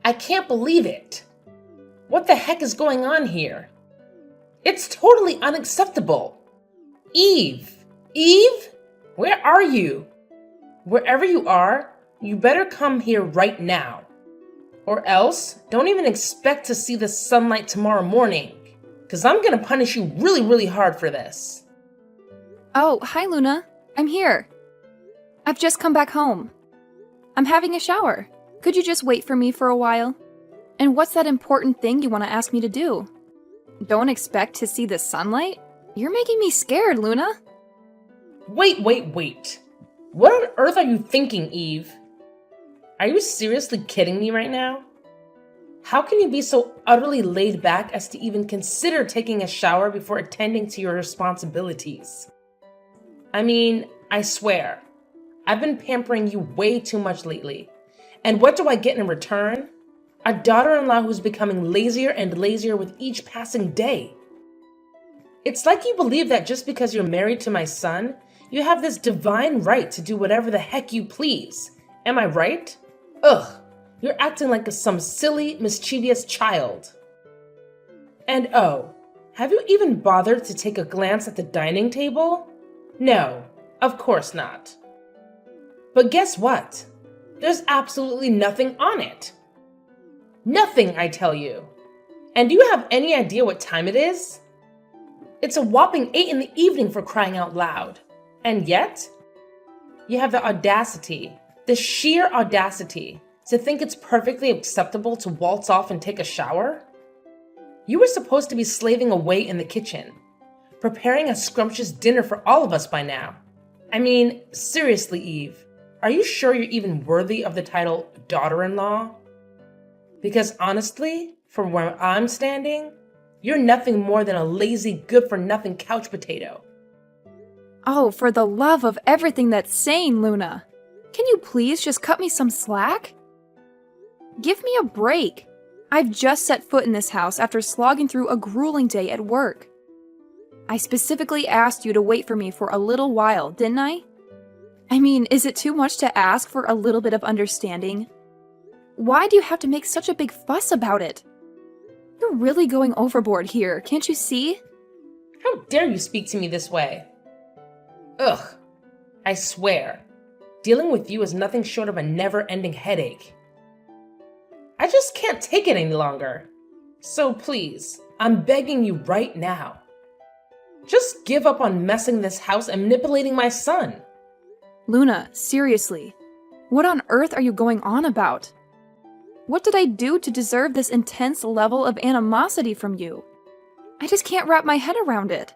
I can't believe it. What the heck is going on here? It's totally unacceptable. Eve! Eve? Where are you? Wherever you are, you better come here right now. Or else, don't even expect to see the sunlight tomorrow morning, because I'm gonna punish you really, really hard for this. Oh, hi Luna. I'm here. I've just come back home. I'm having a shower. Could you just wait for me for a while? And what's that important thing you want to ask me to do? Don't expect to see the sunlight? You're making me scared, Luna. Wait. What on earth are you thinking, Eve? Are you seriously kidding me right now? How can you be so utterly laid back as to even consider taking a shower before attending to your responsibilities? I mean, I swear, I've been pampering you way too much lately. And what do I get in return? A daughter-in-law who's becoming lazier and lazier with each passing day. It's like you believe that just because you're married to my son, you have this divine right to do whatever the heck you please. Am I right? Ugh, you're acting like some silly, mischievous child. And oh, have you even bothered to take a glance at the dining table? No, of course not. But guess what? There's absolutely nothing on it. Nothing, I tell you. And do you have any idea what time it is? It's a whopping 8 in the evening, for crying out loud. And yet, you have the audacity, the sheer audacity, to think it's perfectly acceptable to waltz off and take a shower? You were supposed to be slaving away in the kitchen, preparing a scrumptious dinner for all of us by now. I mean, seriously, Eve, are you sure you're even worthy of the title daughter-in-law? Because honestly, from where I'm standing, you're nothing more than a lazy, good-for-nothing couch potato. Oh, for the love of everything that's sane, Luna. Can you please just cut me some slack? Give me a break. I've just set foot in this house after slogging through a grueling day at work. I specifically asked you to wait for me for a little while, didn't I? I mean, is it too much to ask for a little bit of understanding? Why do you have to make such a big fuss about it? You're really going overboard here, can't you see? How dare you speak to me this way? Ugh, I swear, dealing with you is nothing short of a never-ending headache. I just can't take it any longer. So please, I'm begging you right now. Just give up on messing this house and manipulating my son. Luna, seriously, what on earth are you going on about? What did I do to deserve this intense level of animosity from you? I just can't wrap my head around it.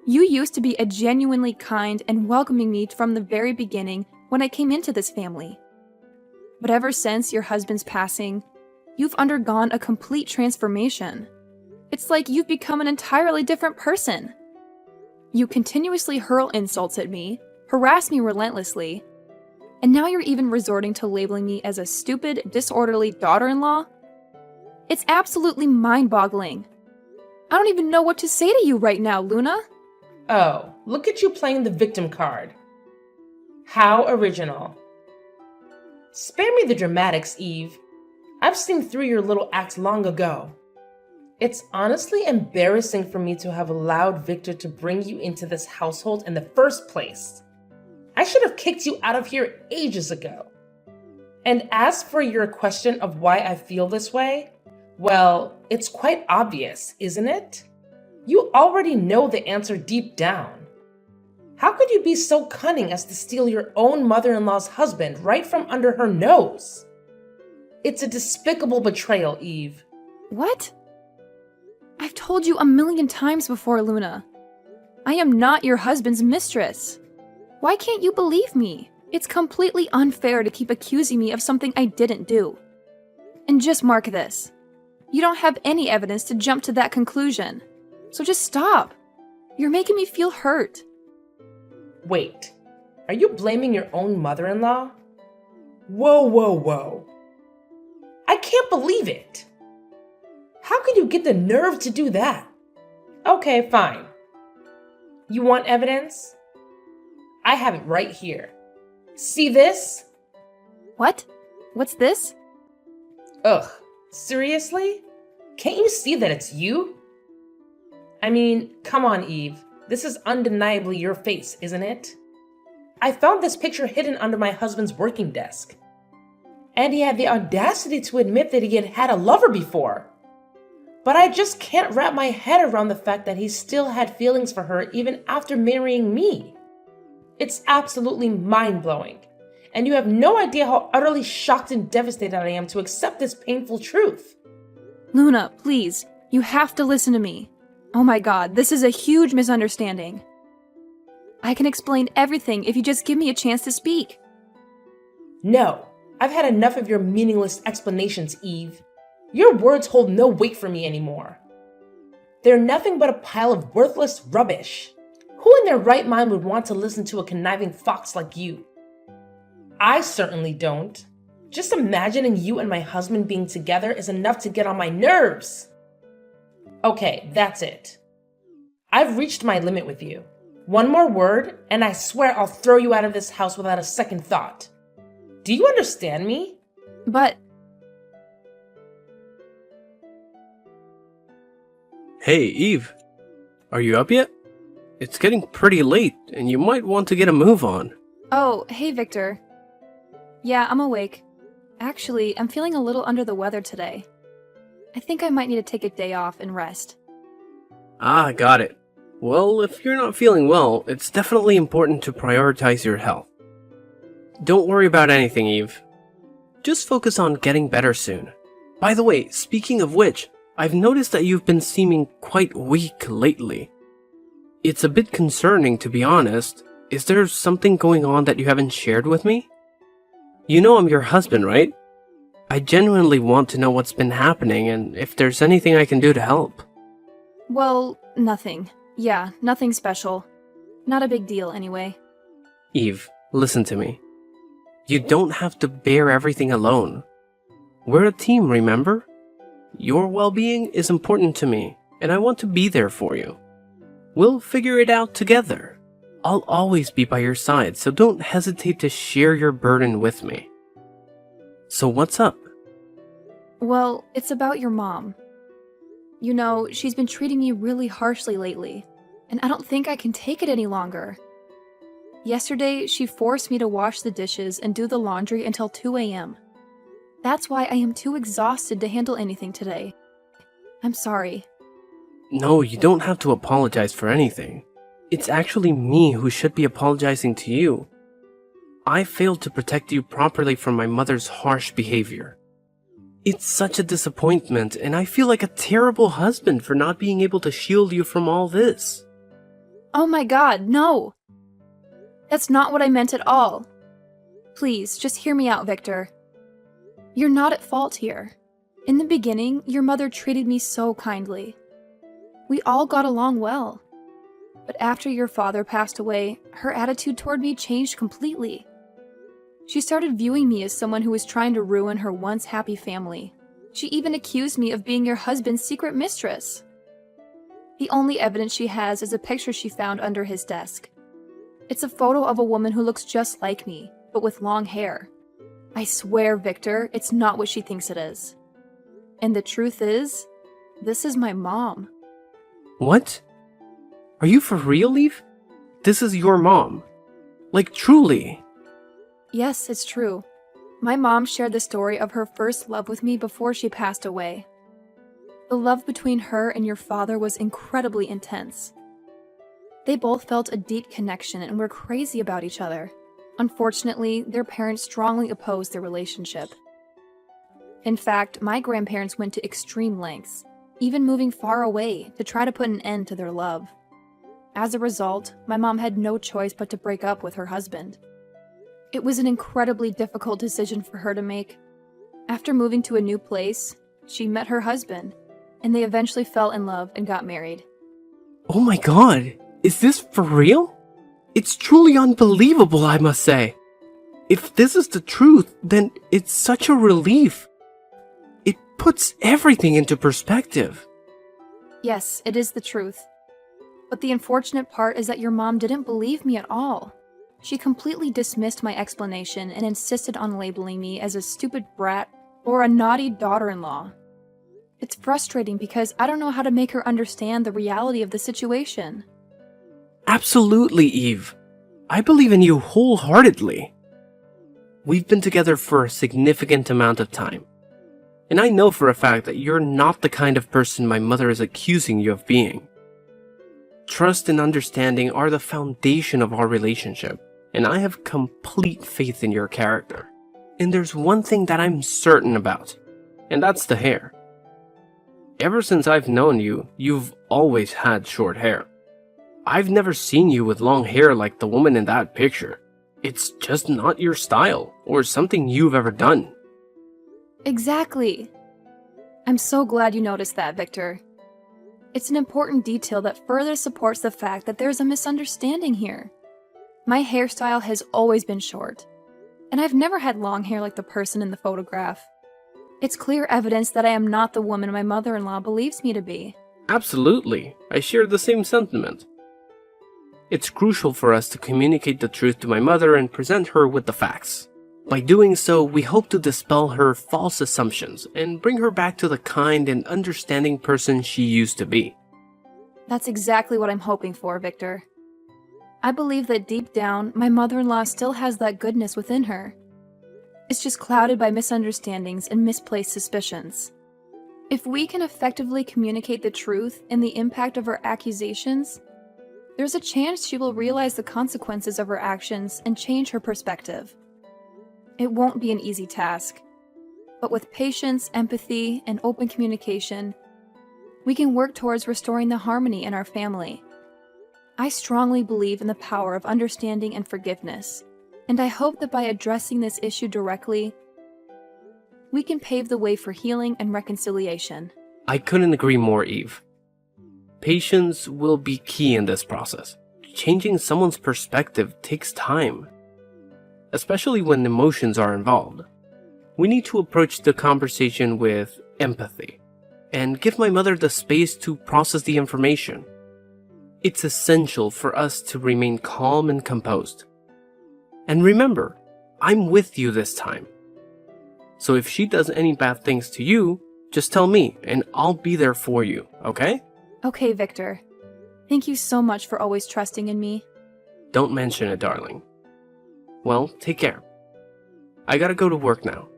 You used to be a genuinely kind and welcoming me from the very beginning when I came into this family. But ever since your husband's passing, you've undergone a complete transformation. It's like you've become an entirely different person. You continuously hurl insults at me, harass me relentlessly, and now you're even resorting to labeling me as a stupid, disorderly daughter-in-law? It's absolutely mind-boggling. I don't even know what to say to you right now, Luna. Oh, look at you playing the victim card. How original. Spare me the dramatics, Eve. I've seen through your little act long ago. It's honestly embarrassing for me to have allowed Victor to bring you into this household in the first place. I should have kicked you out of here ages ago. And as for your question of why I feel this way, well, it's quite obvious, isn't it? You already know the answer deep down. How could you be so cunning as to steal your own mother-in-law's husband right from under her nose? It's a despicable betrayal, Eve. What? I've told you a million times before, Luna. I am not your husband's mistress. Why can't you believe me? It's completely unfair to keep accusing me of something I didn't do. And just mark this. You don't have any evidence to jump to that conclusion. So just stop. You're making me feel hurt. Wait, are you blaming your own mother-in-law? Whoa. I can't believe it. How could you get the nerve to do that? Okay, fine. You want evidence? I have it right here. See this? What? What's this? Ugh, seriously? Can't you see that it's you? I mean, come on, Eve. This is undeniably your face, isn't it? I found this picture hidden under my husband's working desk. And he had the audacity to admit that he had had a lover before. But I just can't wrap my head around the fact that he still had feelings for her even after marrying me. It's absolutely mind-blowing. And you have no idea how utterly shocked and devastated I am to accept this painful truth. Luna, please, you have to listen to me. Oh my god, this is a huge misunderstanding. I can explain everything if you just give me a chance to speak. No, I've had enough of your meaningless explanations, Eve. Your words hold no weight for me anymore. They're nothing but a pile of worthless rubbish. Who in their right mind would want to listen to a conniving fox like you? I certainly don't. Just imagining you and my husband being together is enough to get on my nerves. Okay, that's it. I've reached my limit with you. One more word, and I swear I'll throw you out of this house without a second thought. Do you understand me? But Hey, Eve. Are you up yet? It's getting pretty late, and you might want to get a move on. oh, hey Victor. Yeah, I'm awake. Actually, I'm feeling a little under the weather today. I think I might need to take a day off and rest. Ah, got it. Well, if you're not feeling well, it's definitely important to prioritize your health. Don't worry about anything, Eve. Just focus on getting better soon. By the way, speaking of which, I've noticed that you've been seeming quite weak lately. It's a bit concerning, to be honest. Is there something going on that you haven't shared with me? You know I'm your husband, right? I genuinely want to know what's been happening and if there's anything I can do to help. Well, nothing. Yeah, nothing special. Not a big deal, anyway. Eve, listen to me. You don't have to bear everything alone. We're a team, remember? Your well-being is important to me, and I want to be there for you. We'll figure it out together. I'll always be by your side, so don't hesitate to share your burden with me. So what's up? Well, it's about your mom. You know, she's been treating me really harshly lately, and I don't think I can take it any longer. Yesterday, she forced me to wash the dishes and do the laundry until 2 a.m. That's why I am too exhausted to handle anything today. I'm sorry. No, you don't have to apologize for anything. It's actually me who should be apologizing to you. I failed to protect you properly from my mother's harsh behavior. It's such a disappointment, and I feel like a terrible husband for not being able to shield you from all this. Oh my god, no! That's not what I meant at all. Please, just hear me out, Victor. You're not at fault here. In the beginning, your mother treated me so kindly. We all got along well. But after your father passed away, her attitude toward me changed completely. She started viewing me as someone who was trying to ruin her once happy family. She even accused me of being your husband's secret mistress. The only evidence she has is a picture she found under his desk. It's a photo of a woman who looks just like me, but with long hair. I swear, Victor, it's not what she thinks it is. And the truth is, this is my mom. What? Are you for real, Eve? This is your mom. Like, truly. Yes, it's true. My mom shared the story of her first love with me before she passed away. The love between her and your father was incredibly intense. They both felt a deep connection and were crazy about each other. Unfortunately, their parents strongly opposed their relationship. In fact, my grandparents went to extreme lengths, even moving far away to try to put an end to their love. As a result, my mom had no choice but to break up with her husband. It was an incredibly difficult decision for her to make. After moving to a new place, she met her husband, and they eventually fell in love and got married. Oh my god, is this for real? It's truly unbelievable, I must say. If this is the truth, then it's such a relief. It puts everything into perspective. Yes, it is the truth. But the unfortunate part is that your mom didn't believe me at all. She completely dismissed my explanation and insisted on labeling me as a stupid brat or a naughty daughter-in-law. It's frustrating because I don't know how to make her understand the reality of the situation. Absolutely, Eve. I believe in you wholeheartedly. We've been together for a significant amount of time, and I know for a fact that you're not the kind of person my mother is accusing you of being. Trust and understanding are the foundation of our relationship, and I have complete faith in your character. And there's one thing that I'm certain about, and that's the hair. Ever since I've known you, you've always had short hair. I've never seen you with long hair like the woman in that picture. It's just not your style, or something you've ever done. Exactly. I'm so glad you noticed that, Victor. It's an important detail that further supports the fact that there's a misunderstanding here. My hairstyle has always been short, and I've never had long hair like the person in the photograph. It's clear evidence that I am not the woman my mother-in-law believes me to be. Absolutely. I share the same sentiment. It's crucial for us to communicate the truth to my mother and present her with the facts. By doing so, we hope to dispel her false assumptions and bring her back to the kind and understanding person she used to be. That's exactly what I'm hoping for, Victor. I believe that deep down, my mother-in-law still has that goodness within her. It's just clouded by misunderstandings and misplaced suspicions. If we can effectively communicate the truth and the impact of her accusations, there's a chance she will realize the consequences of her actions and change her perspective. It won't be an easy task, but with patience, empathy, and open communication, we can work towards restoring the harmony in our family. I strongly believe in the power of understanding and forgiveness, and I hope that by addressing this issue directly, we can pave the way for healing and reconciliation. I couldn't agree more, Eve. Patience will be key in this process. Changing someone's perspective takes time, especially when emotions are involved. We need to approach the conversation with empathy and give my mother the space to process the information. It's essential for us to remain calm and composed. And remember, I'm with you this time. So if she does any bad things to you, just tell me and I'll be there for you, okay? Okay, Victor. Thank you so much for always trusting in me. Don't mention it, darling. Well, take care. I gotta go to work now.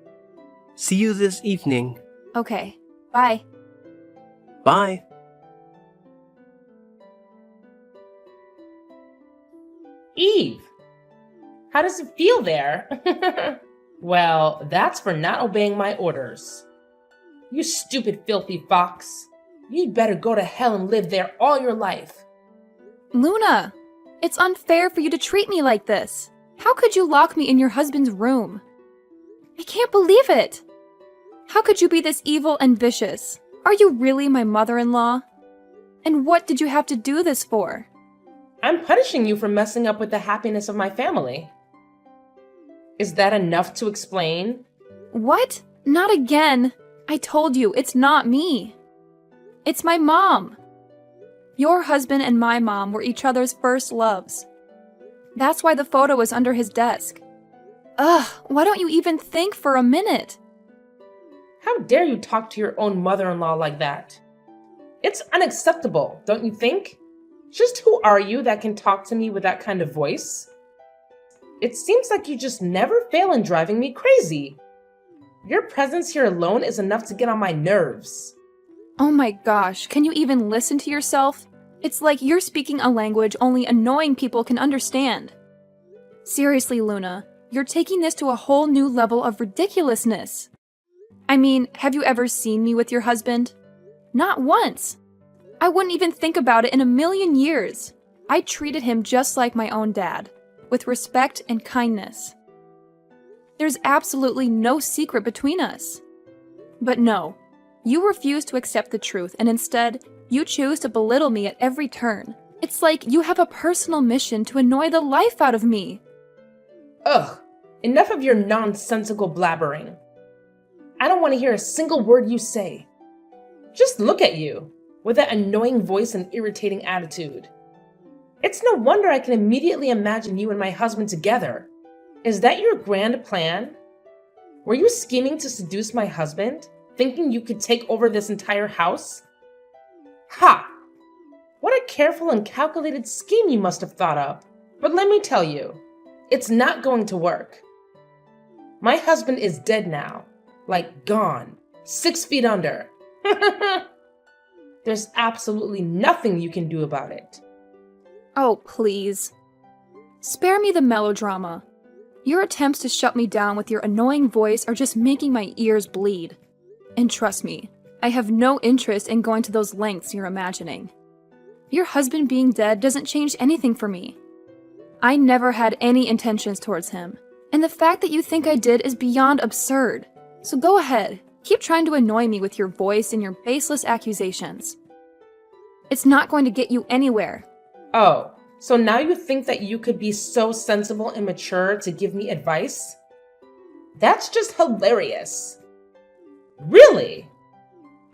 See you this evening. Okay, bye. Bye. Eve, how does it feel there? Well, that's for not obeying my orders. You stupid, filthy fox. You'd better go to hell and live there all your life. Luna, it's unfair for you to treat me like this. How could you lock me in your husband's room? I can't believe it. How could you be this evil and vicious? Are you really my mother-in-law? And what did you have to do this for? I'm punishing you for messing up with the happiness of my family. Is that enough to explain? What? Not again. I told you, it's not me. It's my mom. Your husband and my mom were each other's first loves. That's why the photo is under his desk. Ugh, why don't you even think for a minute? How dare you talk to your own mother-in-law like that? It's unacceptable, don't you think? Just who are you that can talk to me with that kind of voice? It seems like you just never fail in driving me crazy. Your presence here alone is enough to get on my nerves. Oh my gosh, can you even listen to yourself? It's like you're speaking a language only annoying people can understand. Seriously, Luna, you're taking this to a whole new level of ridiculousness. I mean, have you ever seen me with your husband? Not once. I wouldn't even think about it in a million years. I treated him just like my own dad, with respect and kindness. There's absolutely no secret between us. But no, you refuse to accept the truth, and instead, you choose to belittle me at every turn. It's like you have a personal mission to annoy the life out of me. Ugh, enough of your nonsensical blabbering. I don't want to hear a single word you say. Just look at you, with that annoying voice and irritating attitude. It's no wonder I can immediately imagine you and my husband together. Is that your grand plan? Were you scheming to seduce my husband, thinking you could take over this entire house? Ha! What a careful and calculated scheme you must have thought up. But let me tell you, it's not going to work. My husband is dead now, like gone, 6 feet under. There's absolutely nothing you can do about it. Oh, please. Spare me the melodrama. Your attempts to shut me down with your annoying voice are just making my ears bleed. And trust me, I have no interest in going to those lengths you're imagining. Your husband being dead doesn't change anything for me. I never had any intentions towards him, and the fact that you think I did is beyond absurd. So go ahead, keep trying to annoy me with your voice and your baseless accusations. It's not going to get you anywhere. Oh, so now you think that you could be so sensible and mature to give me advice? That's just hilarious. Really?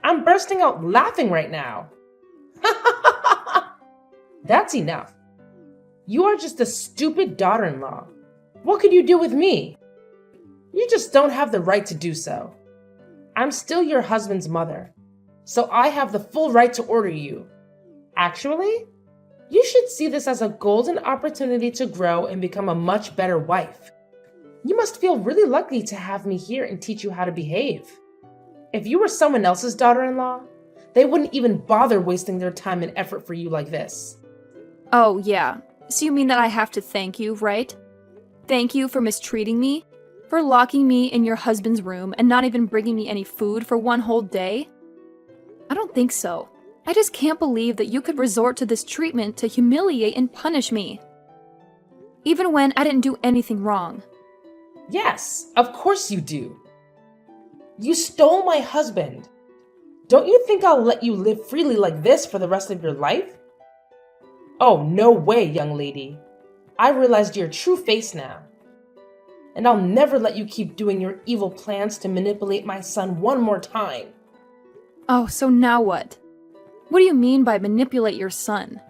I'm bursting out laughing right now. That's enough. You are just a stupid daughter-in-law. What could you do with me? You just don't have the right to do so. I'm still your husband's mother, so I have the full right to order you. Actually, you should see this as a golden opportunity to grow and become a much better wife. You must feel really lucky to have me here and teach you how to behave. If you were someone else's daughter-in-law, they wouldn't even bother wasting their time and effort for you like this. Oh, yeah. So you mean that I have to thank you, right? Thank you for mistreating me? For locking me in your husband's room and not even bringing me any food for one whole day? I don't think so. I just can't believe that you could resort to this treatment to humiliate and punish me. Even when I didn't do anything wrong. Yes, of course you do. You stole my husband. Don't you think I'll let you live freely like this for the rest of your life? Oh, no way, young lady. I realized your true face now. And I'll never let you keep doing your evil plans to manipulate my son one more time. Oh, so now what? What do you mean by manipulate your son?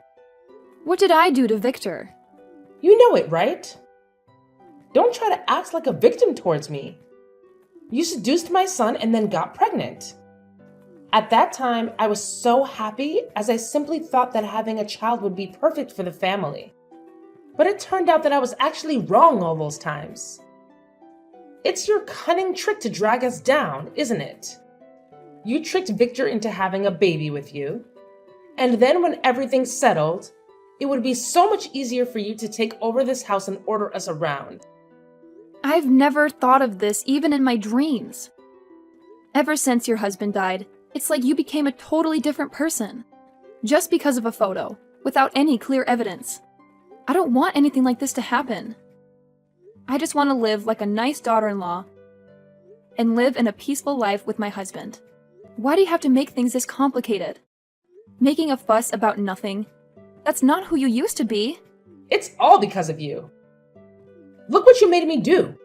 What did I do to Victor? You know it, right? Don't try to act like a victim towards me. You seduced my son and then got pregnant. At that time, I was so happy as I simply thought that having a child would be perfect for the family. But it turned out that I was actually wrong all those times. It's your cunning trick to drag us down, isn't it? You tricked Victor into having a baby with you. And then when everything's settled, it would be so much easier for you to take over this house and order us around. I've never thought of this even in my dreams. Ever since your husband died, it's like you became a totally different person. Just because of a photo, without any clear evidence. I don't want anything like this to happen. I just want to live like a nice daughter-in-law and live in a peaceful life with my husband. Why do you have to make things this complicated? Making a fuss about nothing. That's not who you used to be. It's all because of you. Look what you made me do.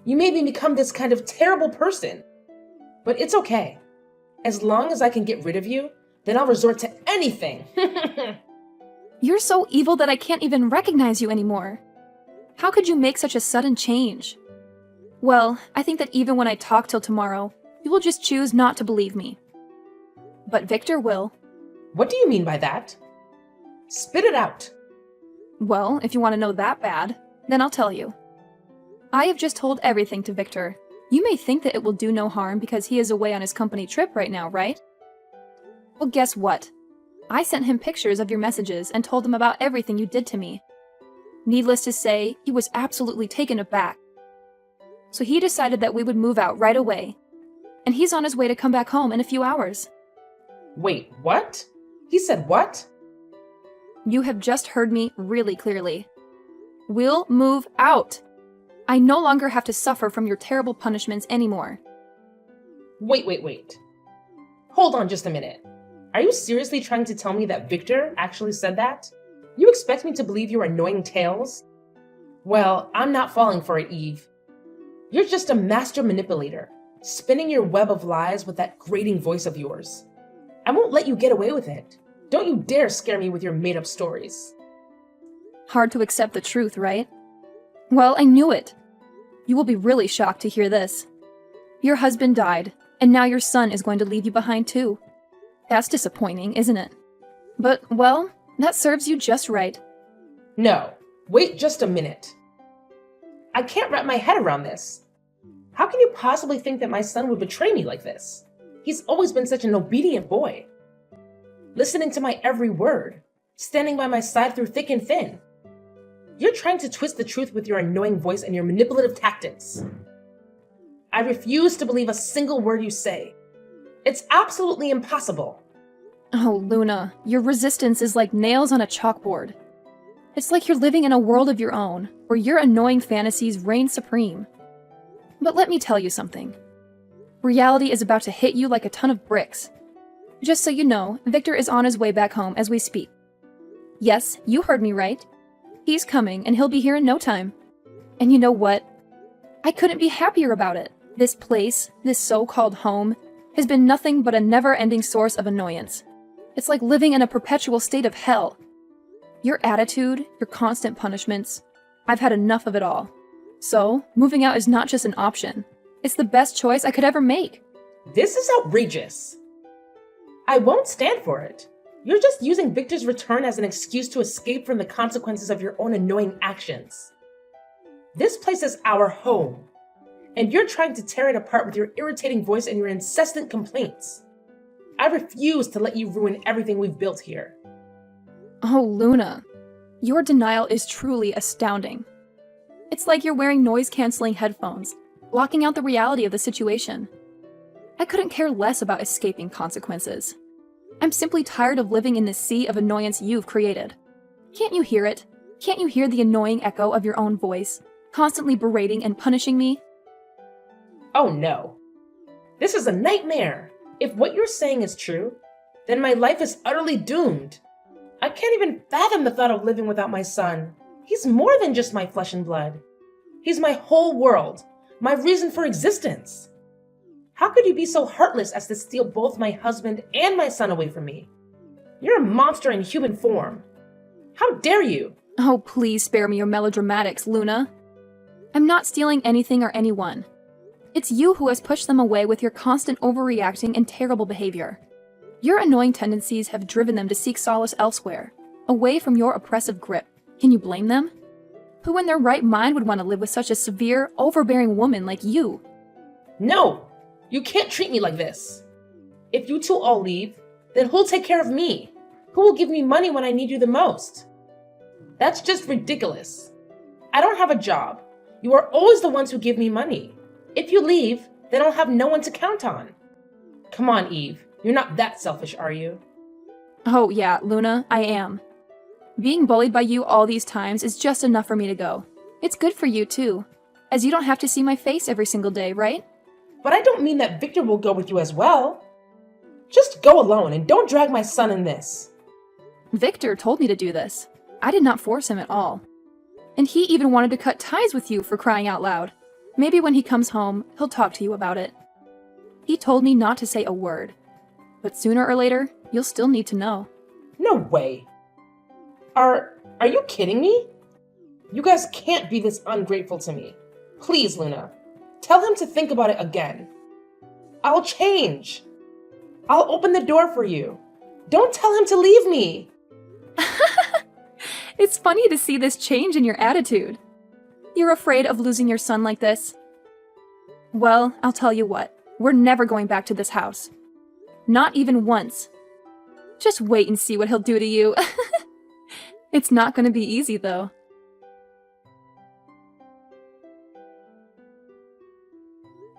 You made me become this kind of terrible person. But it's okay. As long as I can get rid of you, then I'll resort to anything. You're so evil that I can't even recognize you anymore. How could you make such a sudden change? Well, I think that even when I talk till tomorrow, you will just choose not to believe me. But Victor will. What do you mean by that? Spit it out. Well, if you want to know that bad, then I'll tell you. I have just told everything to Victor. You may think that it will do no harm because he is away on his company trip right now, right? Well, guess what? I sent him pictures of your messages and told him about everything you did to me. Needless to say, he was absolutely taken aback. So he decided that we would move out right away. And he's on his way to come back home in a few hours. Wait, what? He said what? You have just heard me really clearly. We'll move out. I no longer have to suffer from your terrible punishments anymore. Wait. Hold on just a minute. Are you seriously trying to tell me that Victor actually said that? You expect me to believe your annoying tales? Well, I'm not falling for it, Eve. You're just a master manipulator, spinning your web of lies with that grating voice of yours. I won't let you get away with it. Don't you dare scare me with your made-up stories. Hard to accept the truth, right? Well, I knew it. You will be really shocked to hear this. Your husband died, and now your son is going to leave you behind too. That's disappointing, isn't it? But, well, that serves you just right. No, wait just a minute. I can't wrap my head around this. How can you possibly think that my son would betray me like this? He's always been such an obedient boy. Listening to my every word, standing by my side through thick and thin. You're trying to twist the truth with your annoying voice and your manipulative tactics. I refuse to believe a single word you say. It's absolutely impossible. Oh, Luna, your resistance is like nails on a chalkboard. It's like you're living in a world of your own, where your annoying fantasies reign supreme. But let me tell you something. Reality is about to hit you like a ton of bricks. Just so you know, Victor is on his way back home as we speak. Yes, you heard me right. He's coming, and he'll be here in no time. And you know what? I couldn't be happier about it. This place, this so-called home, has been nothing but a never-ending source of annoyance. It's like living in a perpetual state of hell. Your attitude, your constant punishments, I've had enough of it all. So, moving out is not just an option. It's the best choice I could ever make. This is outrageous. I won't stand for it. You're just using Victor's return as an excuse to escape from the consequences of your own annoying actions. This place is our home, and you're trying to tear it apart with your irritating voice and your incessant complaints. I refuse to let you ruin everything we've built here. Oh, Luna. Your denial is truly astounding. It's like you're wearing noise-canceling headphones, blocking out the reality of the situation. I couldn't care less about escaping consequences. I'm simply tired of living in this sea of annoyance you've created. Can't you hear it? Can't you hear the annoying echo of your own voice, constantly berating and punishing me? Oh no. This is a nightmare. If what you're saying is true, then my life is utterly doomed. I can't even fathom the thought of living without my son. He's more than just my flesh and blood. He's my whole world, my reason for existence. How could you be so heartless as to steal both my husband and my son away from me? You're a monster in human form. How dare you? Oh, please spare me your melodramatics, Luna. I'm not stealing anything or anyone. It's you who has pushed them away with your constant overreacting and terrible behavior. Your annoying tendencies have driven them to seek solace elsewhere, away from your oppressive grip. Can you blame them? Who in their right mind would want to live with such a severe, overbearing woman like you? No, you can't treat me like this. If you two all leave, then who'll take care of me? Who will give me money when I need you the most? That's just ridiculous. I don't have a job. You are always the ones who give me money. If you leave, then I'll have no one to count on. Come on, Eve. You're not that selfish, are you? Oh yeah, Luna, I am. Being bullied by you all these times is just enough for me to go. It's good for you too, as you don't have to see my face every single day, right? But I don't mean that Victor will go with you as well. Just go alone and don't drag my son in this. Victor told me to do this. I did not force him at all. And he even wanted to cut ties with you, for crying out loud. Maybe when he comes home, he'll talk to you about it. He told me not to say a word. But sooner or later, you'll still need to know. No way. Are you kidding me? You guys can't be this ungrateful to me. Please, Luna, tell him to think about it again. I'll change. I'll open the door for you. Don't tell him to leave me. It's funny to see this change in your attitude. You're afraid of losing your son like this? Well, I'll tell you what. We're never going back to this house. Not even once. Just wait and see what he'll do to you. It's not going to be easy, though.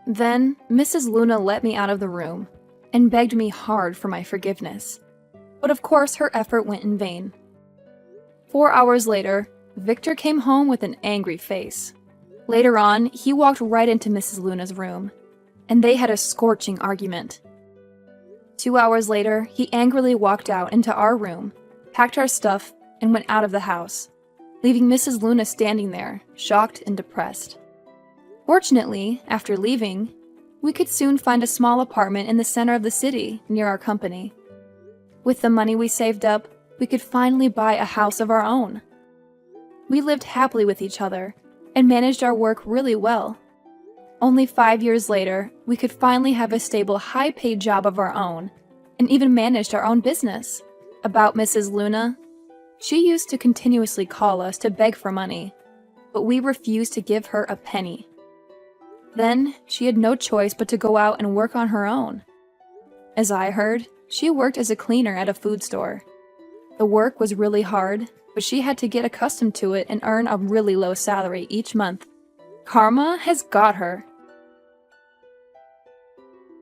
Then, Mrs. Luna let me out of the room and begged me hard for my forgiveness. But of course, her effort went in vain. 4 hours later, Victor came home with an angry face. Later on, he walked right into Mrs. Luna's room, and they had a scorching argument. 2 hours later, he angrily walked out into our room, packed our stuff, and went out of the house, leaving Mrs. Luna standing there, shocked and depressed. Fortunately, after leaving, we could soon find a small apartment in the center of the city, near our company. With the money we saved up, we could finally buy a house of our own. We lived happily with each other, and managed our work really well. Only 5 years later, we could finally have a stable, high-paid job of our own, and even managed our own business. About Mrs. Luna, she used to continuously call us to beg for money, but we refused to give her a penny. Then, she had no choice but to go out and work on her own. As I heard, she worked as a cleaner at a food store. The work was really hard, but she had to get accustomed to it and earn a really low salary each month. Karma has got her.